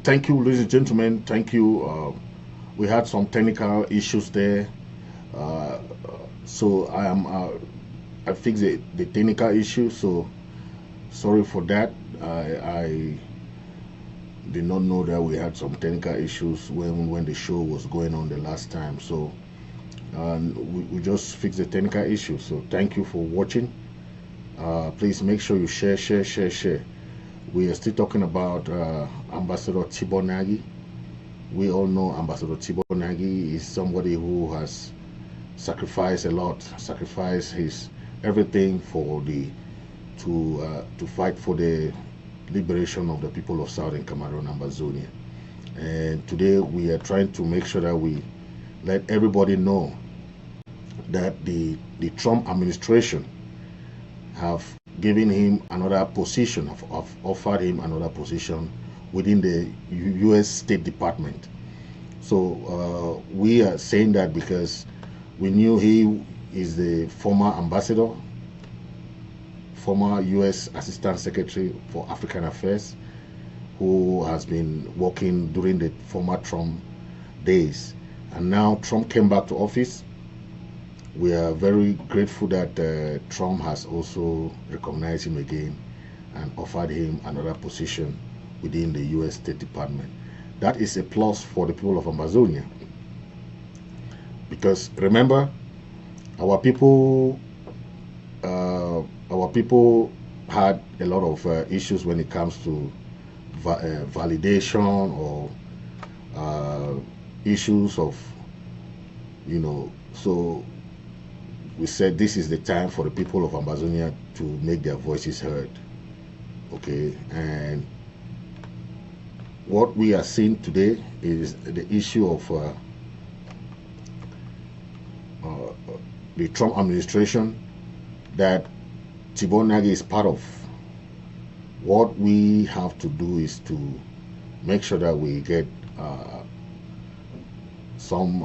Thank you, ladies and gentlemen. Thank you. We had some technical issues there, so I fixed the technical issue. So sorry for that. I did not know that we had some technical issues when the show was going on the last time. So we just fixed the technical issue. So thank you for watching. Please make sure you share. We are still talking about Ambassador Tibor Nagy. We all know Ambassador Tibor Nagy is somebody who has sacrificed a lot, sacrificed his everything to fight for the liberation of the people of Southern Cameroon, Ambazonia. And today we are trying to make sure that we let everybody know that the Trump administration have given him another position, have offered him another position within the U.S. State Department. So we are saying that because we knew he is the former ambassador, former U.S. Assistant Secretary for African Affairs, who has been working during the former Trump days. And now Trump came back to office. We are very grateful that Trump has also recognized him again and offered him another position within the U.S. State Department. That is a plus for the people of Ambazonia. Because remember, our people had a lot of issues when it comes to validation or issues of, so we said this is the time for the people of Ambazonia to make their voices heard. Okay, and what we are seeing today is the issue of the Trump administration that Tibor Nagy is part of. What we have to do is to make sure that we get some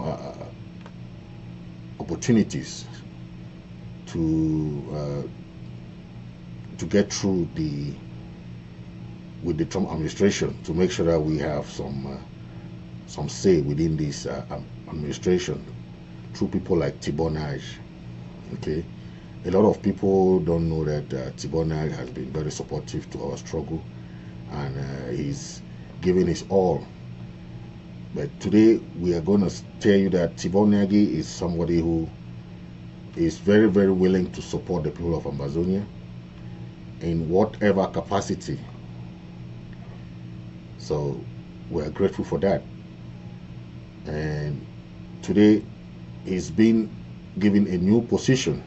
opportunities to get through with the Trump administration, to make sure that we have some say within this administration through people like Tibor Nagy. Okay, a lot of people don't know that Tibor Nagy has been very supportive to our struggle, and he's giving his all. But today we are going to tell you that Tibor Nagy is somebody who is very, very willing to support the people of Ambazonia in whatever capacity. So we are grateful for that. And today he's been given a new position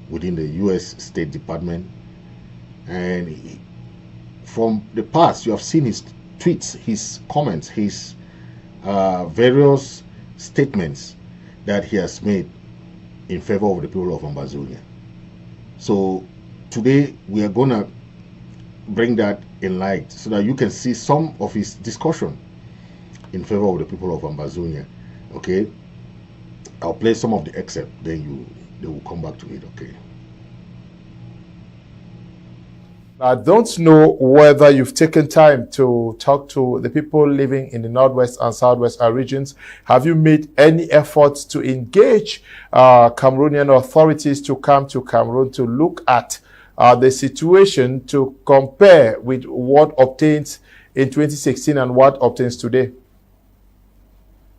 within the U.S. State Department. And from the past, you have seen his tweets, his comments, his various statements that he has made in favor of the people of Ambazonia. So today we are going to bring that in light so that you can see some of his discussion in favor of the people of Ambazonia. Okay, I'll play some of the excerpt, then they will come back to it. Okay. I don't know whether you've taken time to talk to the people living in the Northwest and Southwest regions. Have you made any efforts to engage Cameroonian authorities to come to Cameroon to look at the situation, to compare with what obtained in 2016 and what obtains today?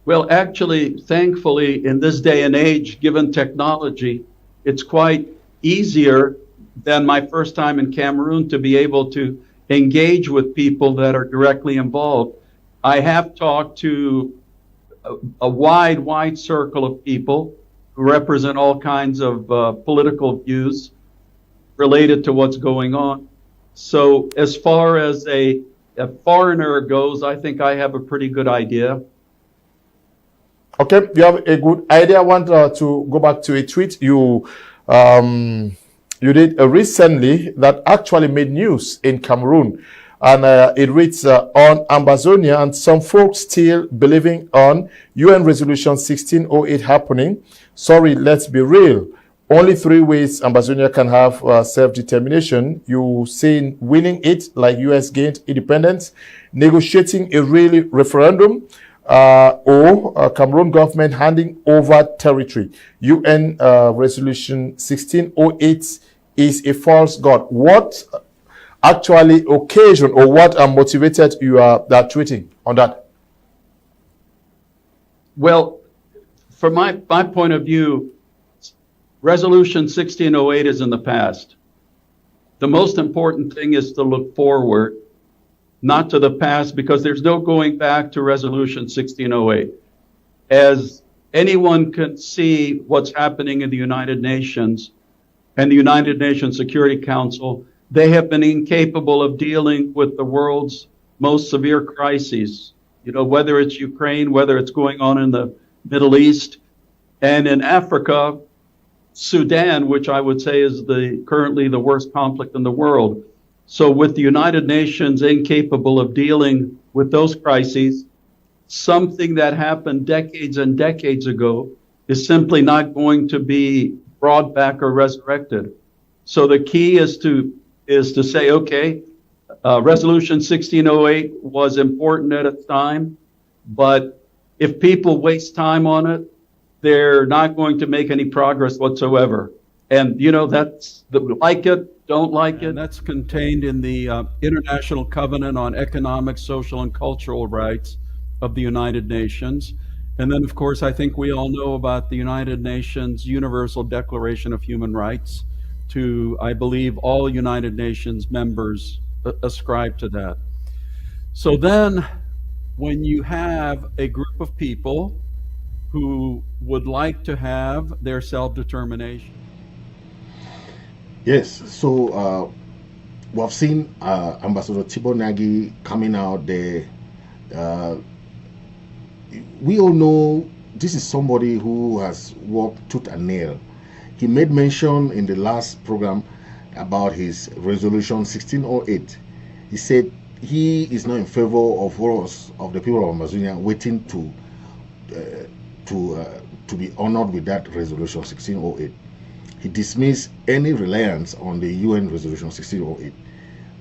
Well, actually, thankfully, in this day and age, given technology, it's quite easier than my first time in Cameroon to be able to engage with people that are directly involved. I have talked to a wide circle of people who represent all kinds of political views related to what's going on. So as far as a a foreigner goes, I think I have a pretty good idea. Okay, you have a good idea. I want to go back to a tweet you did recently that actually made news in Cameroon. And it reads, on Ambazonia and some folks still believing on UN Resolution 1608 happening. Sorry, let's be real. Only 3 ways Ambazonia can have self-determination. You saying winning it like US gained independence, negotiating a real referendum, or Cameroon government handing over territory. UN Resolution 1608 is a false god. What actually occasion or what motivated you that tweeting on that? Well, from my point of view, Resolution 1608 is in the past. The most important thing is to look forward, not to the past, because there's no going back to Resolution 1608. As anyone can see what's happening in the United Nations and the United Nations Security Council, they have been incapable of dealing with the world's most severe crises, whether it's Ukraine, whether it's going on in the Middle East, and in Africa, Sudan, which I would say is currently the worst conflict in the world. So with the United Nations incapable of dealing with those crises, something that happened decades and decades ago is simply not going to be brought back or resurrected. So the key is to say, okay, Resolution 1608 was important at its time, but if people waste time on it, they're not going to make any progress whatsoever. And, that's like it, don't like it. And that's contained in the International Covenant on Economic, Social, and Cultural Rights of the United Nations. And then, of course, I think we all know about the United Nations Universal Declaration of Human Rights. I believe all United Nations members ascribe to that. So then, when you have a group of people who would like to have their self-determination. Yes, so we have seen Ambassador Tibor Nagy coming out there. We all know this is somebody who has worked tooth and nail. He made mention in the last program about his resolution 1608. He said he is not in favor of us, of the people of Amazonia, waiting to be honored with that resolution 1608. He dismissed any reliance on the UN resolution 1608.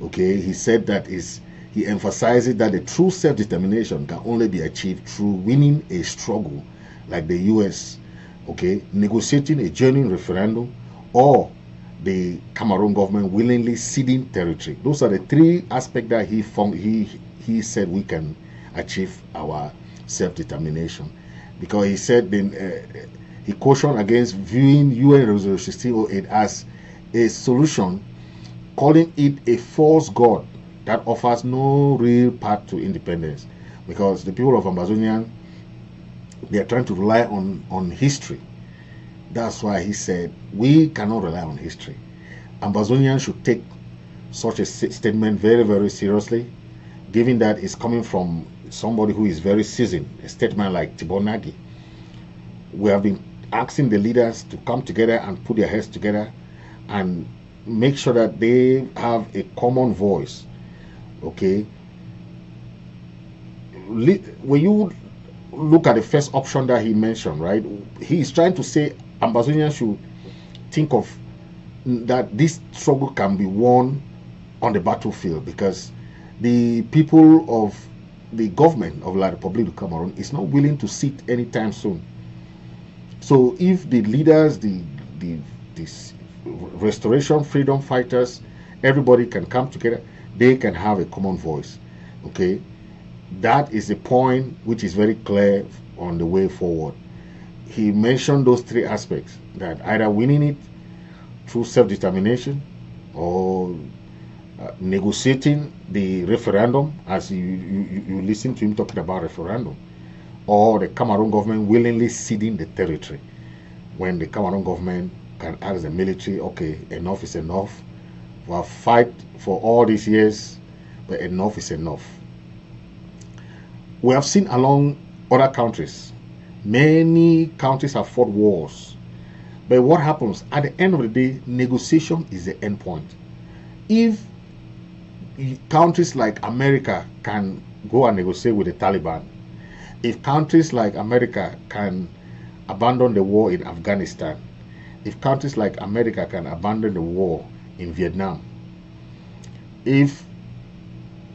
Okay, he said that he emphasizes that the true self-determination can only be achieved through winning a struggle like the US, okay, negotiating a genuine referendum, or the Cameroon government willingly ceding territory. Those are the 3 aspects that he said we can achieve our self-determination. Because he said he cautioned against viewing UN Resolution 1608 as a solution, calling it a false god that offers no real path to independence. Because the people of Ambazonia, they are trying to rely on history. That's why he said we cannot rely on history. Ambazonians should take such a statement very, very seriously, given that it's coming from somebody who is very seasoned, a statement like Tibor Nagy. We have been asking the leaders to come together and put their heads together and make sure that they have a common voice. Okay, when you look at the first option that he mentioned, right, he is trying to say Ambazonians should think of that this struggle can be won on the battlefield, because the people of the government of La République du Cameroun is not willing to sit anytime soon. So if the leaders, the restoration freedom fighters, everybody can come together, they can have a common voice. Okay, that is the point which is very clear on the way forward. He mentioned those 3 aspects, that either winning it through self-determination, or negotiating the referendum, as you listen to him talking about referendum, or the Cameroon government willingly ceding the territory, when the Cameroon government can ask the military, okay, enough is enough. We have fight for all these years. but enough is enough. We have seen along other countries, many countries have fought wars. But what happens at the end of the day, negotiation is the end point. If countries like America can go and negotiate with the Taliban, if countries like America can abandon the war in Afghanistan, if countries like America can abandon the war in Vietnam, if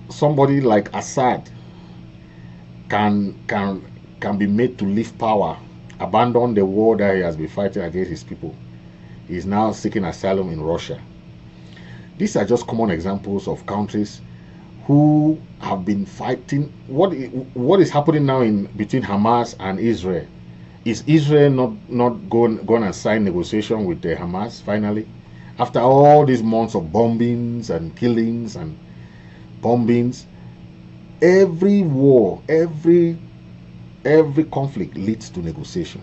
somebody like Assad can be made to leave power, abandon the war that he has been fighting against his people, he is now seeking asylum in Russia. These are just common examples of countries who have been fighting. What is happening now in between Hamas and Israel? Is Israel not going and sign negotiation with the Hamas finally? After all these months of bombings and killings and bombings, every war, every conflict leads to negotiation.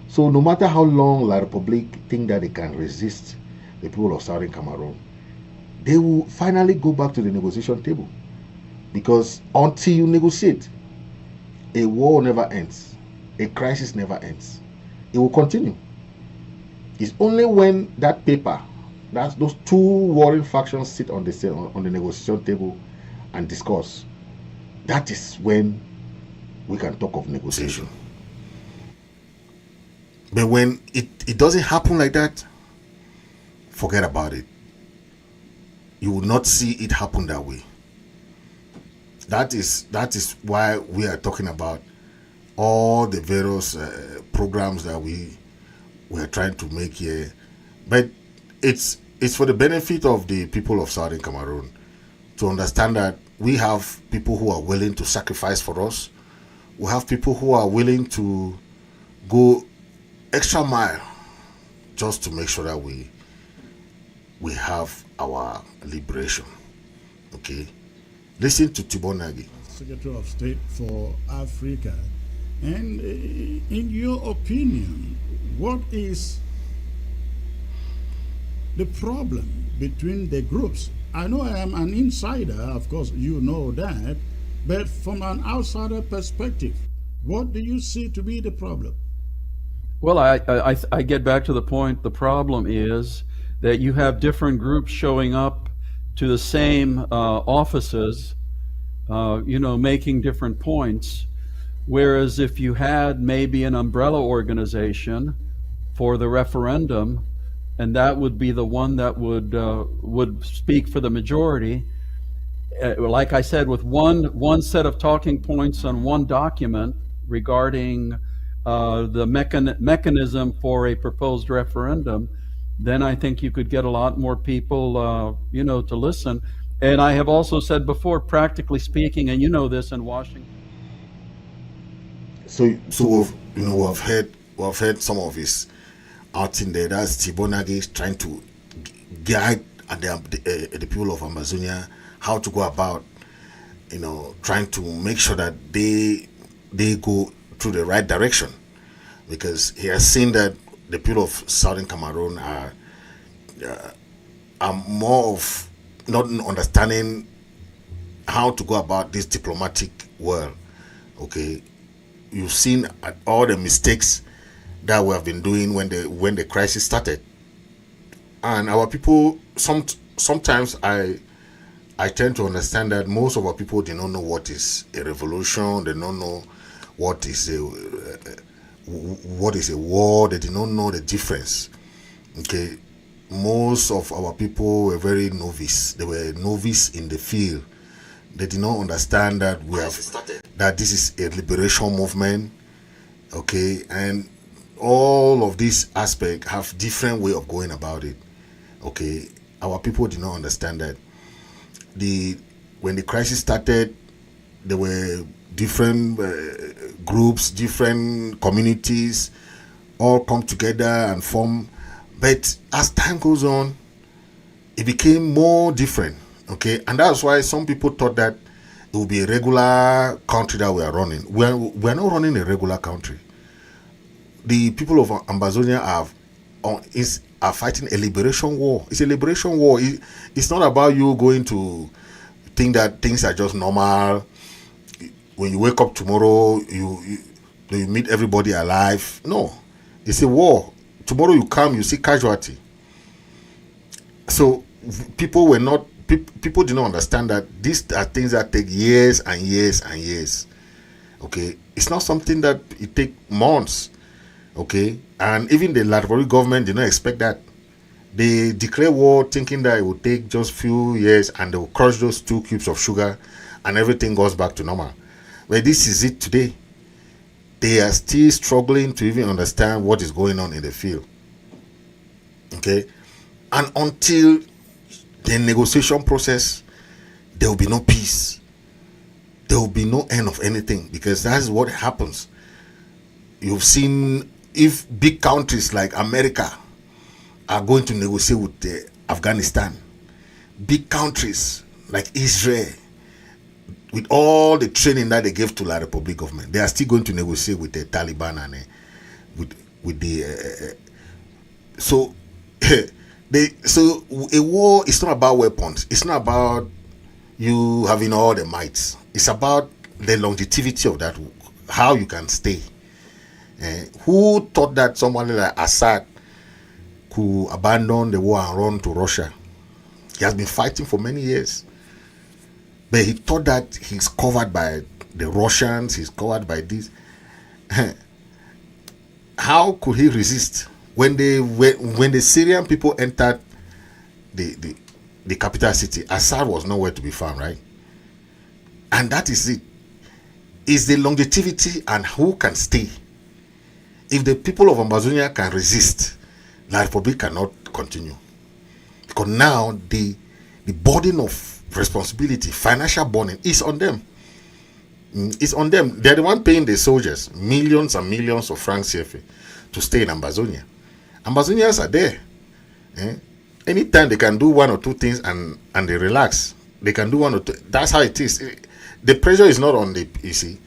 So no matter how long La République think that they can resist the people of Southern Cameroon, they will finally go back to the negotiation table. Because until you negotiate, a war never ends. A crisis never ends. It will continue. It's only when that paper, that's those two warring factions sit on the negotiation table and discuss, that is when we can talk of negotiation. But when it doesn't happen like that, forget about it. You will not see it happen that way. That is why we are talking about all the various programs that we are trying to make here. But it's for the benefit of the people of Southern Cameroon to understand that we have people who are willing to sacrifice for us. We have people who are willing to go extra mile just to make sure that we have our liberation. Okay? Listen to Tibor Nagy, Secretary of State for Africa. And in your opinion, what is the problem between the groups? I know I am an insider, of course you know that, but from an outsider perspective, what do you see to be the problem? Well, I get back to the point. The problem is that you have different groups showing up to the same offices, making different points. Whereas if you had maybe an umbrella organization for the referendum, and that would be the one that would speak for the majority, like I said, with one set of talking points on one document regarding the mechanism for a proposed referendum, then I think you could get a lot more people, to listen. And I have also said before, practically speaking, and you know this in Washington. So we've heard some of his out in there. That's Tibor Nagy trying to guide the people of Ambazonia how to go about, trying to make sure that they go through the right direction, because he has seen that the people of Southern Cameroon are more of not understanding how to go about this diplomatic world. Okay, you've seen all the mistakes that we have been doing when the crisis started, and our people sometimes I tend to understand that most of our people do not know what is a revolution. They don't know what is a war. They do not know the difference. Okay, most of our people were very novice. They were novice in the field. They did not understand that that this is a liberation movement. Okay, and all of these aspects have different way of going about it. Okay, our people did not understand that. When the crisis started, there were different groups, different communities, all come together and form. But as time goes on, it became more different. Okay, and that's why some people thought that it would be a regular country that we are running. We're not running a regular country. The people of Ambazonia are fighting a liberation war. It's a liberation war. It's not about you going to think that things are just normal. When you wake up tomorrow, you meet everybody alive. No, it's a war. Tomorrow you come, you see casualty. So people did not understand that these are things that take years and years and years. Okay, it's not something that it take months. Okay, and even the Labour government did not expect that. They declare war thinking that it would take just few years and they will crush those 2 cubes of sugar and everything goes back to normal. But this is it today. They are still struggling to even understand what is going on in the field. Okay, and until the negotiation process, there will be no peace. There will be no end of anything, because that's what happens. You've seen, if big countries like America are going to negotiate with Afghanistan, big countries like Israel, with all the training that they gave to the Republic government, they are still going to negotiate with the Taliban and with the so a war is not about weapons. It's not about you having all the might. It's about the longevity of that, how you can stay. Who thought that someone like Assad could abandon the war and run to Russia? He has been fighting for many years. But he thought that he's covered by the Russians, he's covered by this. How could he resist? When the Syrian people entered the capital city, Assad was nowhere to be found, right? And that is it. It's the longevity and who can stay. If the people of Ambazonia can resist, the Republic cannot continue. Because now the burden of responsibility, financial burden, is on them. It's on them. They're the one paying the soldiers millions and millions of francs CFA to stay in Ambazonia. Ambazonians are there. Anytime they can do 1 or 2 things and they relax, they can do 1 or 2. That's how it is. The pressure is not on the PC.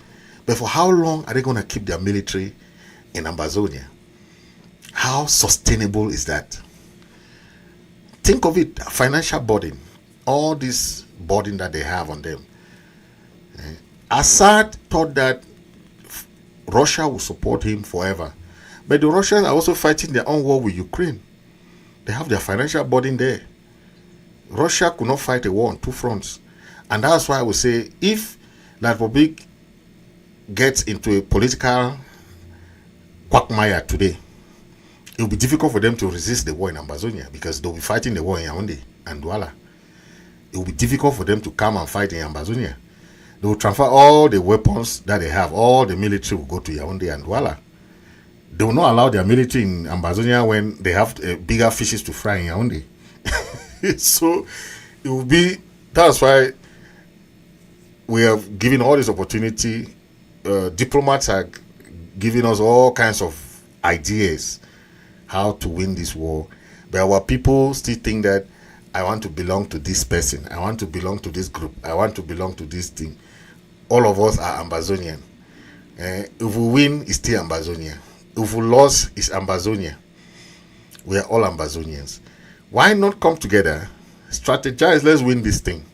But for how long are they going to keep their military in Ambazonia? How sustainable is that? Think of it, financial burden. All this burden that they have on them. Assad thought that Russia would support him forever. But the Russians are also fighting their own war with Ukraine. They have their financial burden there. Russia could not fight a war on 2 fronts. And that's why I would say, if the Republic gets into a political quagmire today, it will be difficult for them to resist the war in Ambazonia, because they'll be fighting the war in Yaoundé and Douala. It will be difficult for them to come and fight in Ambazonia. They will transfer all the weapons that they have. All the military will go to Yaoundé and Douala. They will not allow their military in Ambazonia when they have bigger fishes to fry in Yaoundé. So it will be, that's why we have given all this opportunity. Diplomats are giving us all kinds of ideas how to win this war. But our people still think that I want to belong to this person. I want to belong to this group. I want to belong to this thing. All of us are Ambazonian. If we win, it's still Ambazonia. If we lose, it's Ambazonia. We are all Ambazonians. Why not come together, strategize, let's win this thing.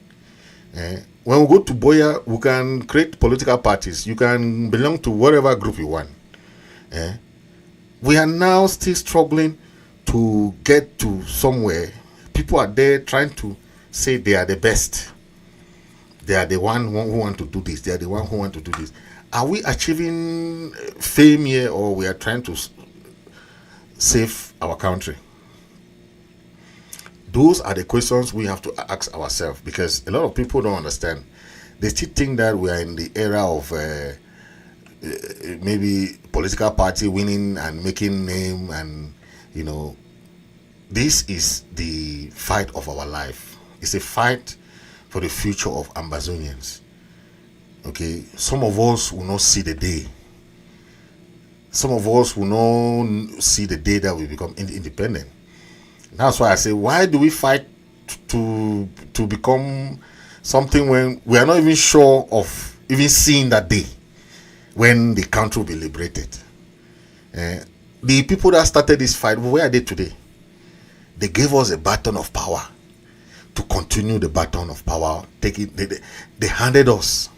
When we go to Boya, we can create political parties. You can belong to whatever group you want. We are now still struggling to get to somewhere. People are there trying to say they are the best. They are the one who want to do this. They are the one who want to do this. Are we achieving fame here, or we are trying to save our country? Those are the questions we have to ask ourselves, because a lot of people don't understand. They still think that we are in the era of maybe political party winning and making name, and this is the fight of our life. It's a fight for the future of Ambazonians. Okay, some of us will not see the day. Some of us will not see the day that we become independent. That's why I say, why do we fight to become something when we are not even sure of even seeing that day when the country will be liberated? The people that started this fight, where are they today? They gave us a baton of power to continue the baton of power. They handed us.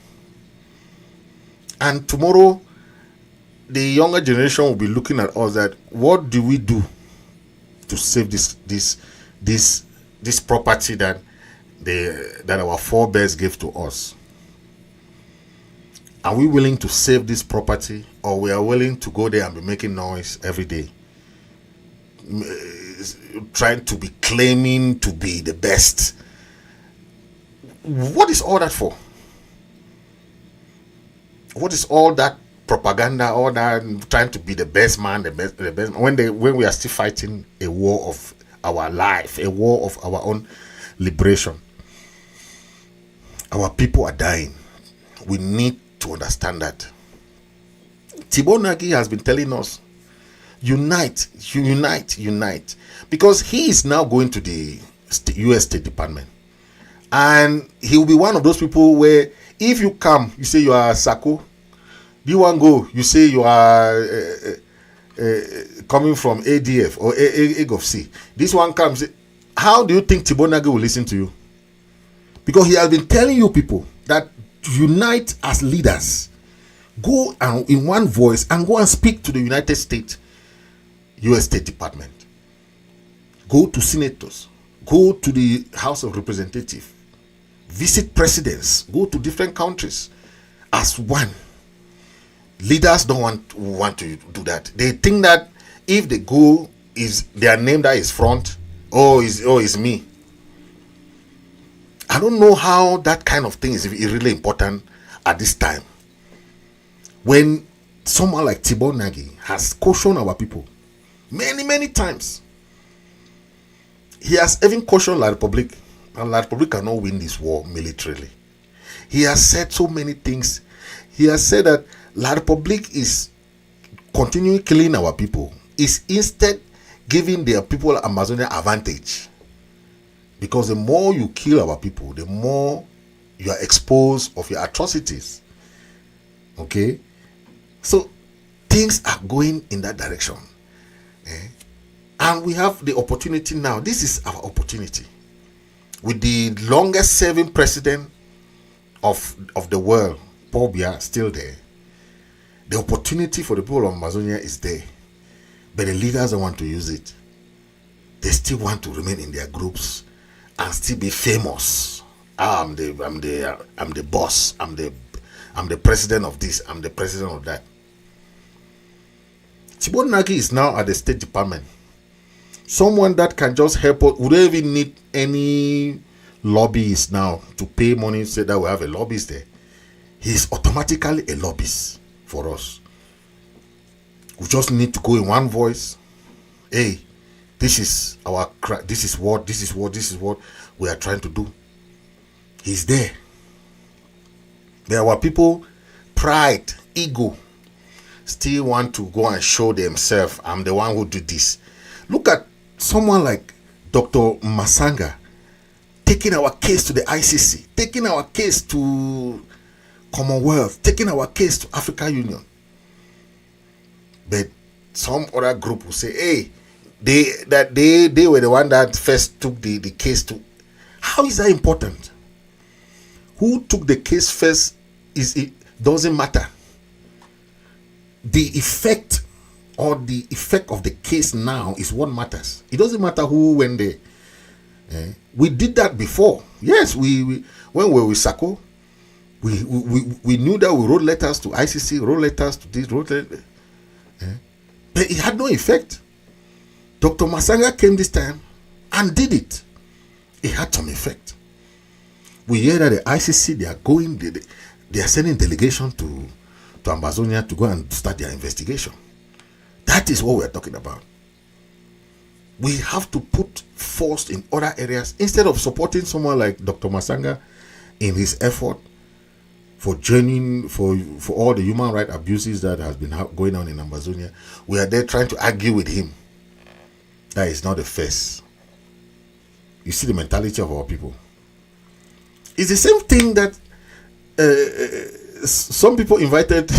And tomorrow, the younger generation will be looking at us that, what do we do to save this property that our forebears gave to us? Are we willing to save this property, or we are willing to go there and be making noise every day, trying to be claiming to be the best? What is all that for? What is all that propaganda, all that trying to be the best man, the best when we are still fighting a war of our life, a war of our own liberation? Our people are dying. We need to understand that. Tibor Nagy has been telling us, unite, because he is now going to the US State Department, and he will be one of those people where if you come, you say you are Sako. Do you want to go? You say you are coming from ADF or AGOFC. This one comes. How do you think Tibor Nagy will listen to you? Because he has been telling you people that unite as leaders. Go and in one voice and go and speak to the United States US State Department. Go to senators. Go to the House of Representatives. Visit presidents. Go to different countries as one. Leaders don't want to do that. They think that if they go, is their name that is front, is me. I don't know how that kind of thing is really important at this time, when someone like Tibor Nagy has cautioned our people many times. He has even cautioned La Republic, and La Republic cannot win this war militarily. He has said so many things. He has said that La Republic is continuing killing our people, is instead giving their people Ambazonia advantage. Because the more you kill our people, the more you are exposed of your atrocities. Okay? So things are going in that direction. And we have the opportunity now. This is our opportunity. With the longest serving president of the world, Paul Biya, still there. The opportunity for the people of Ambazonia is there. But the leaders don't want to use it. They still want to remain in their groups and still be famous. I'm the boss. I'm the president of this. I'm the president of that. Tibor Nagy is now at the State Department. Someone that can just help us. We don't even need any lobbyists now to pay money, say that we have a lobbyist there. He's automatically a lobbyist for us. We just need to go in one voice. Hey, this is what we are trying to do. He's there. There were people, pride, ego, still want to go and show themselves. I'm the one who did this. Look at someone like Dr. Masanga taking our case to the ICC, taking our case to Commonwealth, taking our case to African Union. But some other group will say, hey, they were the one that first took the case to. How is that important? Who took the case first doesn't matter. The effect of the case now is what matters. It doesn't matter who went there. We did that before. Yes, we when we were with Sako, we knew that we wrote letters to ICC, wrote letters to this, but it had no effect. Dr. Masanga came this time and did it. It had some effect. We hear that the ICC, they are sending delegation to Ambazonia to go and start their investigation. That is what we are talking about. We have to put force in other areas instead of supporting someone like Dr. Masanga in his effort for joining for all the human rights abuses that has been going on in Ambazonia. We are there trying to argue with him. That is not the first. You see the mentality of our people. It's the same thing that some people invited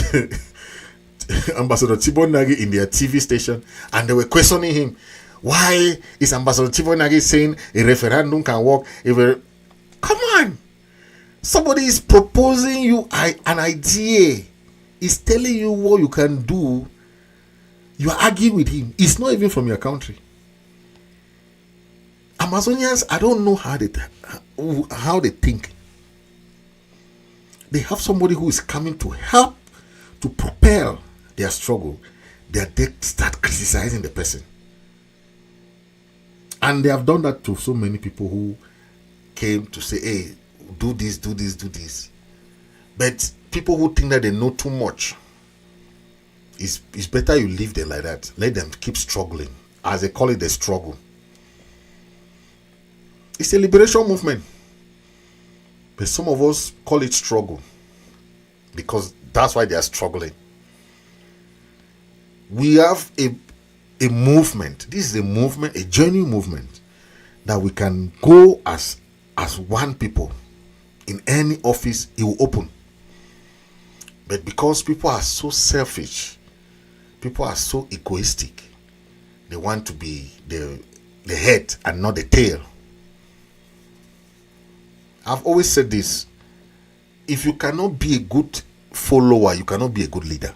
Ambasador Tibor Nagy in their TV station, and they were questioning him. Why is Ambasador Tibor Nagy saying a referendum can work? Come on. Somebody is proposing you an idea. He's telling you what you can do. You are arguing with him. It's not even from your country. Ambazonians, I don't know how they think. They have somebody who is coming to help to propel their struggle. They start criticizing the person. And they have done that to so many people who came to say, hey, do this, do this, do this. But people who think that they know too much, it's better you leave them like that. Let them keep struggling. As they call it, the struggle. It's a liberation movement. But some of us call it struggle. Because that's why they are struggling. We have a movement. This is a movement, a genuine movement, that we can go as one people. In any office, it will open. But because people are so selfish, people are so egoistic, they want to be the head and not the tail. I've always said this: if you cannot be a good follower, you cannot be a good leader.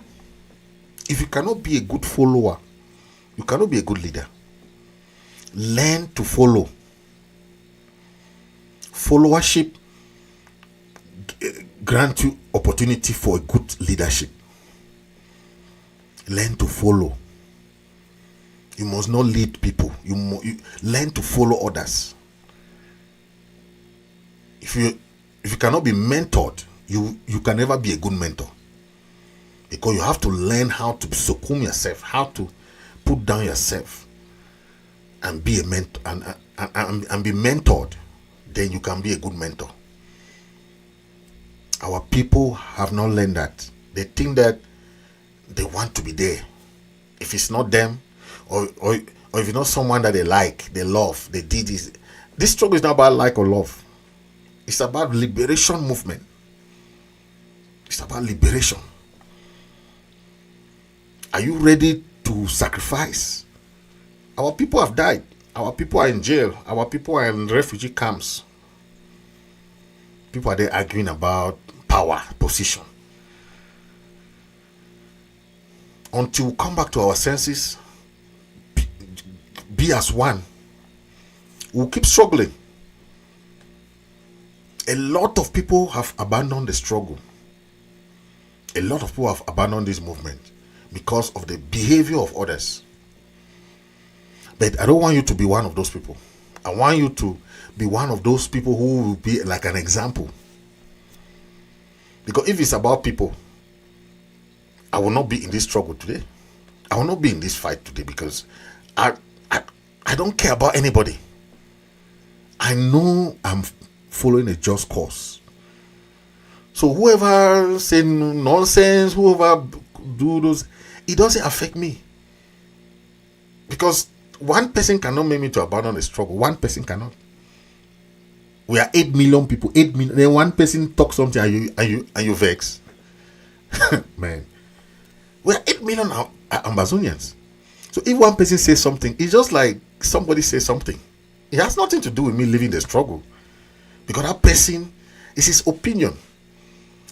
If you cannot be a good follower, you cannot be a good leader. Learn to follow. Followership grant you opportunity for a good leadership. Learn to follow. You must not lead people. You learn to follow others. If you cannot be mentored, you can never be a good mentor. Because you have to learn how to succumb yourself, how to put down yourself and be a mentor and be mentored. Then you can be a good mentor. Our people have not learned that. They think that they want to be there. If it's not them, or if it's not someone that they like, they love, they did this. This struggle is not about like or love. It's about liberation movement. It's about liberation. Are you ready to sacrifice? Our people have died. Our people are in jail. Our people are in refugee camps. People are there arguing about power, position. Until we come back to our senses, be as one, we'll keep struggling. A lot of people have abandoned the struggle. A lot of people have abandoned this movement because of the behavior of others. But I don't want you to be one of those people. I want you to be one of those people who will be like an example. Because if it's about people, I will not be in this struggle today. I will not be in this fight today because I don't care about anybody. I know I'm following a just cause. So whoever say nonsense, whoever do those, it doesn't affect me. Because one person cannot make me to abandon the struggle. One person cannot. We are 8 million people. 8 million. Then one person talks something and you vex. Man. We are 8 million Ambazonians. So if one person says something, it's just like somebody says something. It has nothing to do with me leaving the struggle. Because that person is his opinion.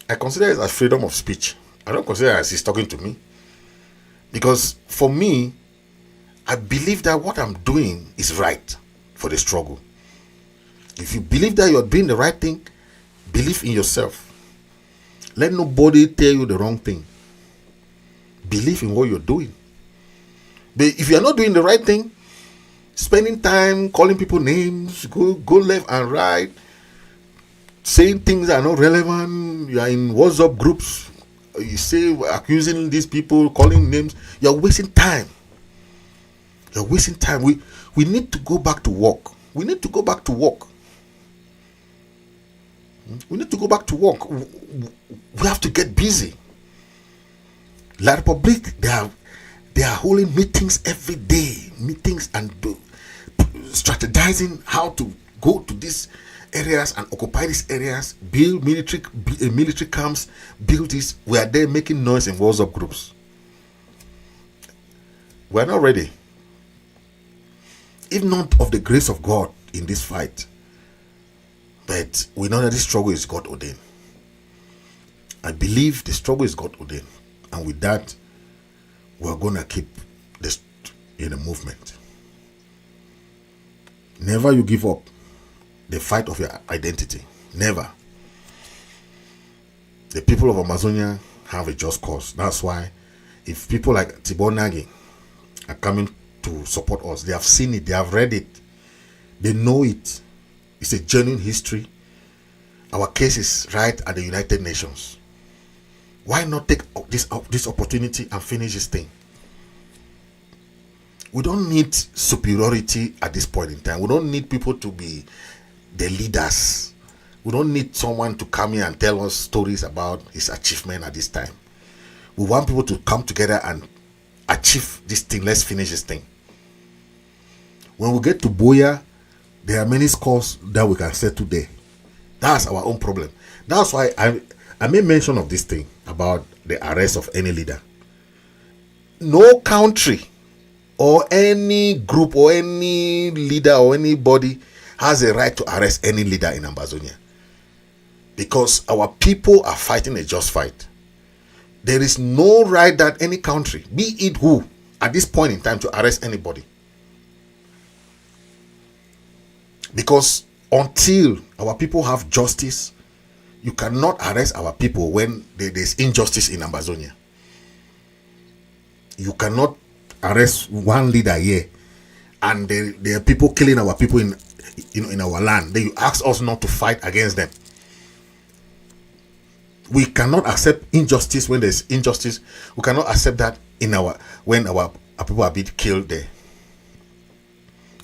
I consider it as freedom of speech. I don't consider it as he's talking to me. Because for me, I believe that what I'm doing is right for the struggle. If you believe that you're doing the right thing, believe in yourself. Let nobody tell you the wrong thing. Believe in what you're doing. But if you're not doing the right thing, spending time calling people names, go left and right, saying things that are not relevant, you are in WhatsApp groups, you say accusing these people, calling names, you're wasting time. You're wasting time. We need to go back to work. We need to go back to work. We need to go back to work. We have to get busy. La Republique, they are holding meetings every day, meetings and strategizing how to go to these areas and occupy these areas, build military camps, build this. We are there making noise in WhatsApp groups. We are not ready. if not of the grace of God in this fight, but we know that this struggle is God ordained. I believe the struggle is God ordained, and with that, we're gonna keep this in the movement. Never you give up the fight of your identity. Never. The people of Ambazonia have a just cause. That's why if people like Tibor Nagy are coming to support us, they have seen it, they have read it, they know it. It's a genuine history. Our case is right at the United Nations. Why not take this opportunity and finish this thing? We don't need superiority at this point in time. We don't need people to be the leaders. We don't need someone to come here and tell us stories about his achievement at this time. We want people to come together and achieve this thing. Let's finish this thing. When we get to Boya, there are many scores that we can settle there. That's our own problem. That's why I made mention of this thing about the arrest of any leader. No country or any group or any leader or anybody has a right to arrest any leader in Ambazonia, because our people are fighting a just fight. There is no right that any country, be it who, at this point in time, to arrest anybody. Because until our people have justice, you cannot arrest our people when there's injustice in Ambazonia. You cannot arrest one leader here and there are people killing our people in our land. Then you ask us not to fight against them. We cannot accept injustice when there's injustice. We cannot accept that when our people are being killed there.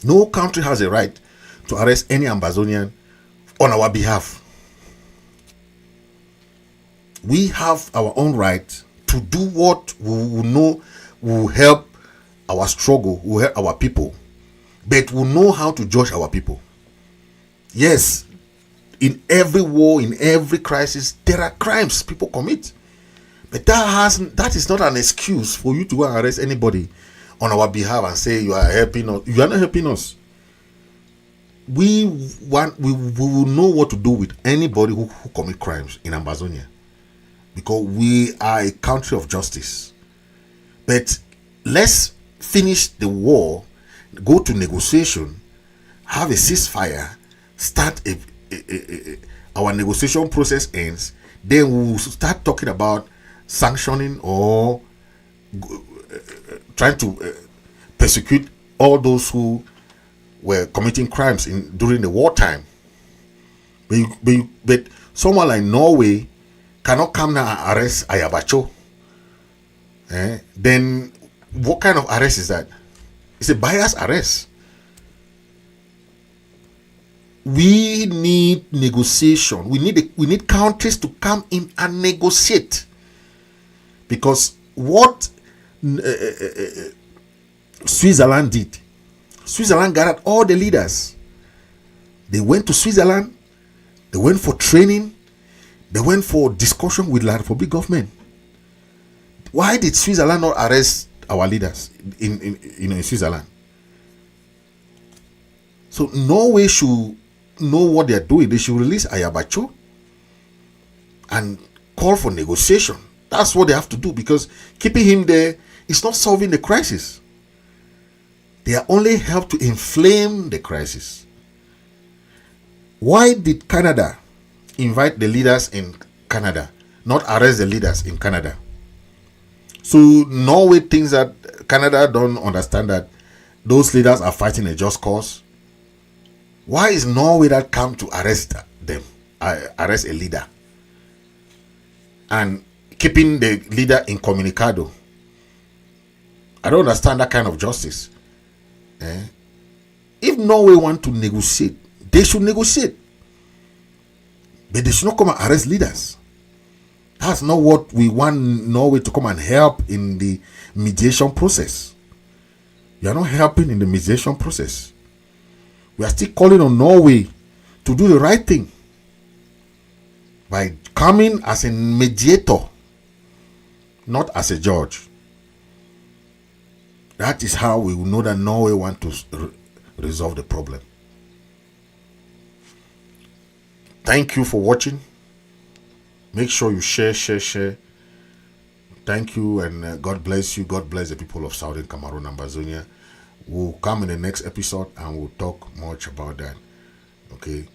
No country has a right to arrest any Ambazonian on our behalf. We have our own right to do what we know will help our struggle, will help our people, but we know how to judge our people. Yes, in every war, in every crisis, there are crimes people commit, but that is not an excuse for you to go and arrest anybody on our behalf and say you are helping us. You are not helping us. We will know what to do with anybody who commit crimes in Ambazonia, because we are a country of justice. But let's finish the war, go to negotiation, have a ceasefire, start our negotiation process ends, then we'll start talking about sanctioning or trying to persecute all those who were committing crimes during the wartime. But someone like Norway cannot come now and arrest Ayabacho. Then what kind of arrest is that? It's a biased arrest. We need negotiation. We need countries to come in and negotiate, because what Switzerland did, Switzerland gathered all the leaders. They went to Switzerland. They went for training. They went for discussion with the Republic government. Why did Switzerland not arrest our leaders in Switzerland? So Norway should know what they are doing. They should release Ayabacho and call for negotiation. That's what they have to do, because keeping him there is not solving the crisis. They are only help to inflame the crisis. Why did Canada invite the leaders in Canada, not arrest the leaders in Canada? So Norway thinks that Canada don't understand that those leaders are fighting a just cause. Why is Norway that come to arrest them, arrest a leader, and keeping the leader incommunicado? I don't understand that kind of justice. If Norway want to negotiate, they should negotiate, but they should not come and arrest leaders. That's not what we want Norway to come and help in the mediation process. You are not helping in the mediation process. We are still calling on Norway to do the right thing by coming as a mediator, not as a judge. That is how we will know that Norway want to resolve the problem. Thank you for watching. Make sure you share. Thank you, and God bless you. God bless the people of Southern Cameroon, Ambazonia. We'll come in the next episode and we'll talk much about that. Okay.